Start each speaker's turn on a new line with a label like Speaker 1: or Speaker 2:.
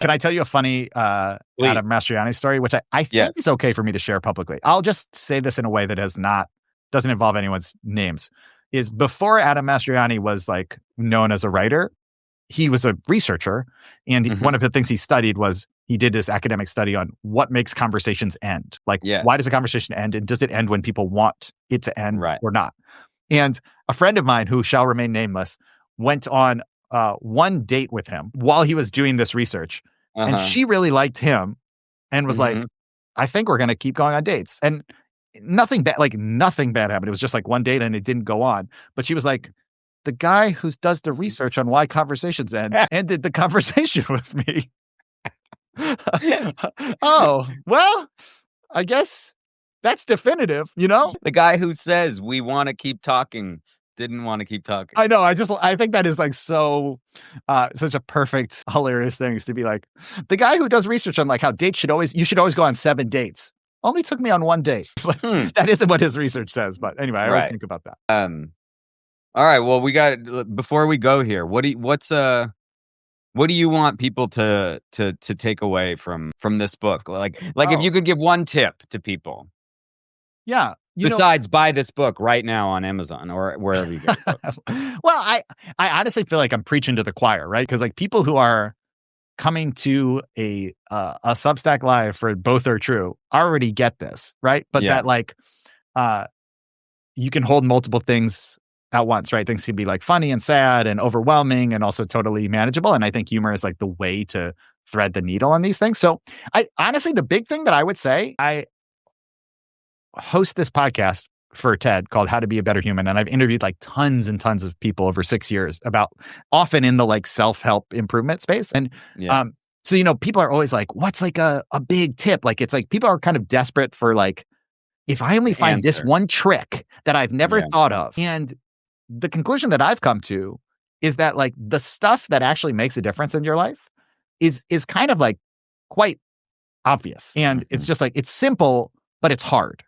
Speaker 1: Can I tell you a funny Adam Mastriani story, which I think is okay for me to share publicly? I'll just say this in a way that doesn't involve anyone's names. Is before Adam Mastriani was like known as a writer, he was a researcher. And one of the things he studied was he did this academic study on what makes conversations end. Like, why does a conversation end? And does it end when people want it to end or not? And a friend of mine who shall remain nameless went on one date with him while he was doing this research. And she really liked him and was like, I think we're going to keep going on dates. And nothing bad happened. It was just like one date and it didn't go on. But she was like, the guy who does the research on why conversations end ended the conversation with me. Oh, well, I guess that's definitive, you know?
Speaker 2: The guy who says we want to keep talking didn't want to keep talking.
Speaker 1: I know. I think that is like so, such a perfect, hilarious thing is to be like, the guy who does research on like how you should always go on 7 dates. Only took me on 1 date. That isn't what his research says. But anyway, I always think about that.
Speaker 2: All right. Well, before we go here, what do you want people to take away from this book? Like if you could give one tip to people.
Speaker 1: Yeah.
Speaker 2: Besides, buy this book right now on Amazon or wherever you get it.
Speaker 1: Well, I honestly feel like I'm preaching to the choir, right? Because like people who are coming to a Substack Live for Both Are True already get this, right? But that like you can hold multiple things at once, right? Things can be like funny and sad and overwhelming and also totally manageable. And I think humor is like the way to thread the needle on these things. So I honestly, the big thing that I would say, I host this podcast for TED called How to Be a Better Human. And I've interviewed like tons and tons of people over 6 years about often in the like self-help improvement space. And so, you know, people are always like, what's like a big tip? Like, it's like people are kind of desperate for like, if I only find this one trick that I've never thought of. And the conclusion that I've come to is that like the stuff that actually makes a difference in your life is kind of like quite obvious. And it's just like, it's simple, but it's hard.